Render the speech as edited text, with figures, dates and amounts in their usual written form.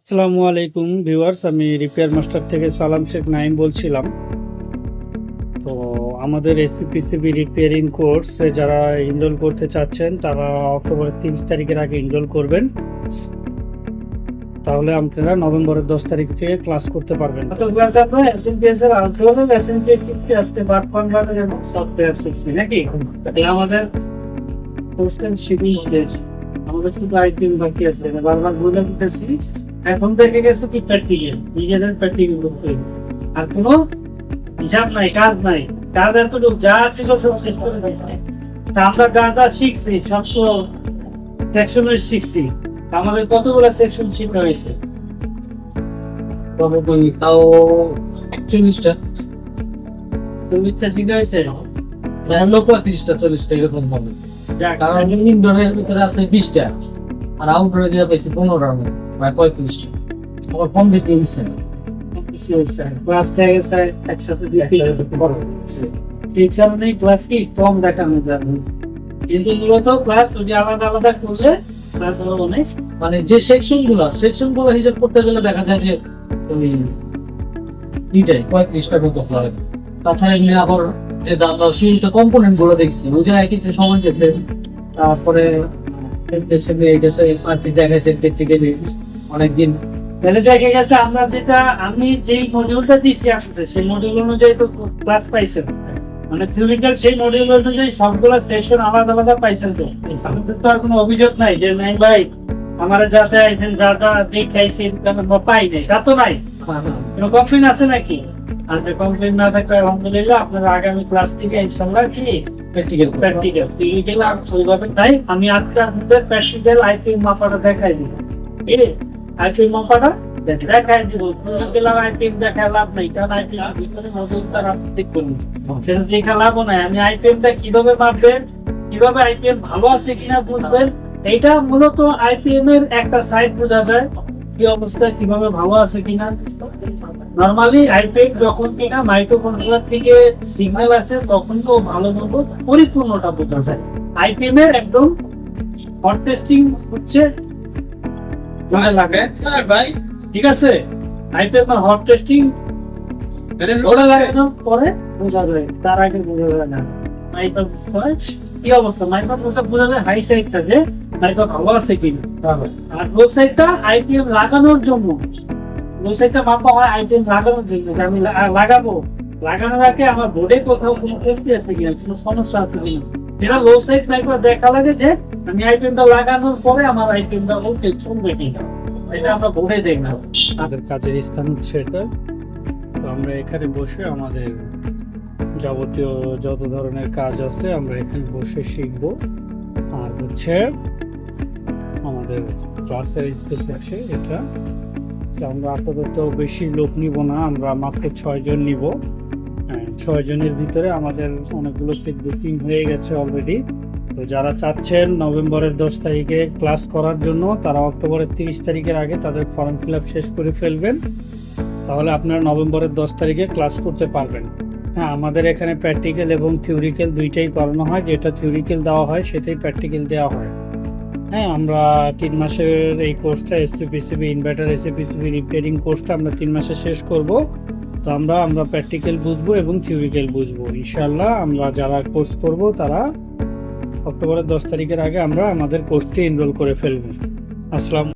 আসসালামু আলাইকুম ভিউয়ার্স, আমি রিপেয়ার মাস্টার থেকে সালাম শেখ নাইম বলছিলাম। তো আমাদের এসসিপিসিবি রিপেয়ারিং কোর্স যারা এনরোল করতে চাচ্ছেন তারা অক্টোবরের 30 তারিখের আগে এনরোল করবেন, তাহলে আপনারা নভেম্বরের 10 তারিখ থেকে ক্লাস করতে পারবেন। তো ক্লাস আমরা এসএমপিএস এর আউটলাইন এসএমপিএস শিখছি, আজকে পার্ট কনভার্টার এবং সফটওয়্যার শিখছি নাকি। তাহলে আমাদের কোর্সের শিডিউল আমাদের শুধু আইটেম বাকি আছে, বারবার বলে দিতেছি। এখন থেকে গেছে কি প্র্যাকটিক্যাল, নিজেদের প্র্যাকটিক্যাল করতে হবে। আর কোনো হিসাব নাই, কাজ নাই। কাজ এতটুকু যা ছিল সব শেষ করে দিয়েছে। তা আমরা যা যা শিখছি সব তো সেকশনে শিখছি। আমাদের কতগুলো সেকশন শিখতে হয়েছে? তাও 40টা 40টা শিখতে হয়েছে। 35টা 40টা এরকম হবে। যাক, কারণ ইনডোরের ভিতরে আছে 20টা আর আউটডোরে যেটা পাইছি 15টা প্রায় 35টা। আমার কম বেশি হচ্ছে না। ক্লাস থেকে স্যার একসাথে টিচার নেই, ক্লাস কি কম দেখানো যাবে, কিন্তু মূলত ক্লাস ওই আলাদা আলাদা করলে ক্লাস হলো অনেক। মানে যে সেকশন গুলো হিসাব করতে গেলে দেখা যায় যে ওই নিটাই 35টা মতো হয়। তাছাড়া এমনি আবার যে আমরা শুরুতে কম্পোনেন্ট গুলো দেখছি ওই জায়গায় কিছু সময় গেছে। তারপরে অনেকদিন তাহলে দেখে গেছে আমরা আমি যেই মডিউলটা দিচ্ছি আসলে সেই মডিউল অনুযায়ী তো ক্লাস পাইছেন, মানে থিওরিক্যাল সেই মডিউল অনুযায়ী সবগুলো সেকশন আলাদা আলাদা পাইছেন। তো আমাদের তো আর কোনো অভিযোগ নাই যে নাই ভাই আমার যা চাইছেন যা যা দেখাইছে পাই নাই, তা তো নাই। কোনো কমপ্লেন আছে নাকি? আচ্ছা, কমপ্লেন না থাকলে আলহামদুলিল্লাহ আপনারা আগামী ক্লাস থেকে ইনশাআল্লাহ কি প্র্যাকটিক্যাল থিওরিক্যাল আর ওইভাবে তাই আমি আজকে আপনাদের প্র্যাকটিক্যাল আইপিএম মাপাটা দেখাই দিব। আইপিএম মাপাটা দেখাই দিব। থিওরিক্যাল আর আইপিএম দেখা লাভ নাই, কারণ আইপিএম ভিতরে মডিউল তার আপনি দেখবেন সেটা দেখা লাভ নাই। আমি আইপিএমটা কিভাবে মাপবেন, কিভাবে আইপিএম ভালো আছে কিনা বুঝবেন, এইটা মূলত আইপিএম এর একটা সাইড বোঝা যায় কি অবস্থা, কিভাবে ভালো আছে কিনা। নরমালি আইপিএম যখন কিনা মাইক্রোকন্ট্রোলার থেকে সিগন্যাল আসে তখন তো ভালো মতো পরিপূর্ণটা বোঝা যায়। আইপিএম এর একদম হট টেস্টিং হচ্ছে ভাই ঠিক আছে। আইপিএম এর হট টেস্টিং ওটা লাগানোর পরে বোঝা যায়, তার আগে বোঝা যায় না। মাইপার পরে কি অবস্থা, মাইপার বোঝা যায় হাই সাইডটা যে মাইপার ভালো আছে কিনা, আর লো সাইডটা আইপিএম লাগানোর জন্য। লো সাইডটা মাপা হয় আইপিএম লাগানোর জন্য, আমি লাগানোর আগে আমার বোর্ডে কোথাও কোনো কমতি আছে কিনা, কোনো সমস্যা আছে কিনা, এটা লো সাইড মাইপার দেখা লাগে যে আমি আইপিএমটা লাগানোর পরে আমার আইপিএমটা ওকে চলবে কিনা, এটা আমরা বোর্ডে দেখলাম। আমাদের কাজের স্থান হচ্ছে এটা। তো আমরা এখানে বসে আমাদের যাবতীয় যত ধরনের কাজ আছে আমরা এখানে বসে শিখব। আর হচ্ছে আমাদের ক্লাসের স্পেস আছে এটা। তো আমরা আপাতত বেশি লোক নিব না, আমরা মাত্র 6 জন নিব। 6 জনের ভিতরে আমাদের অনেকগুলো সিট বুকিং হয়ে গেছে অলরেডি। তো যারা চাচ্ছেন নভেম্বরের 10 তারিখে ক্লাস করার জন্য তারা অক্টোবরের 30 তারিখের আগে তাদের ফর্ম ফিল আপ শেষ করে ফেলবেন, তাহলে আপনারা নভেম্বরের 10 তারিখে ক্লাস করতে পারবেন। হ্যাঁ, আমাদের এখানে প্র্যাকটিক্যাল এবং থিওরিক্যাল দুইটাই করানো হয়, যেটা থিওরিক্যাল দেওয়া হয় সেটাই প্র্যাকটিক্যাল দেওয়া হয়। হ্যাঁ, আমরা 3 মাসের এই কোর্সটা এসসিপিসিবি ইনভার্টার এসসিপিসিবি রিপেয়ারিং কোর্সটা আমরা 3 মাসে শেষ করব। তো আমরা প্র্যাকটিক্যাল বুঝবো এবং থিওরিক্যাল বুঝবো ইনশাআল্লাহ। আমরা যারা কোর্স করব তারা অক্টোবরের 10 তারিখের আগে আমরা আমাদের কোর্সটি এনরোল করে ফেলবো। আসসালাম।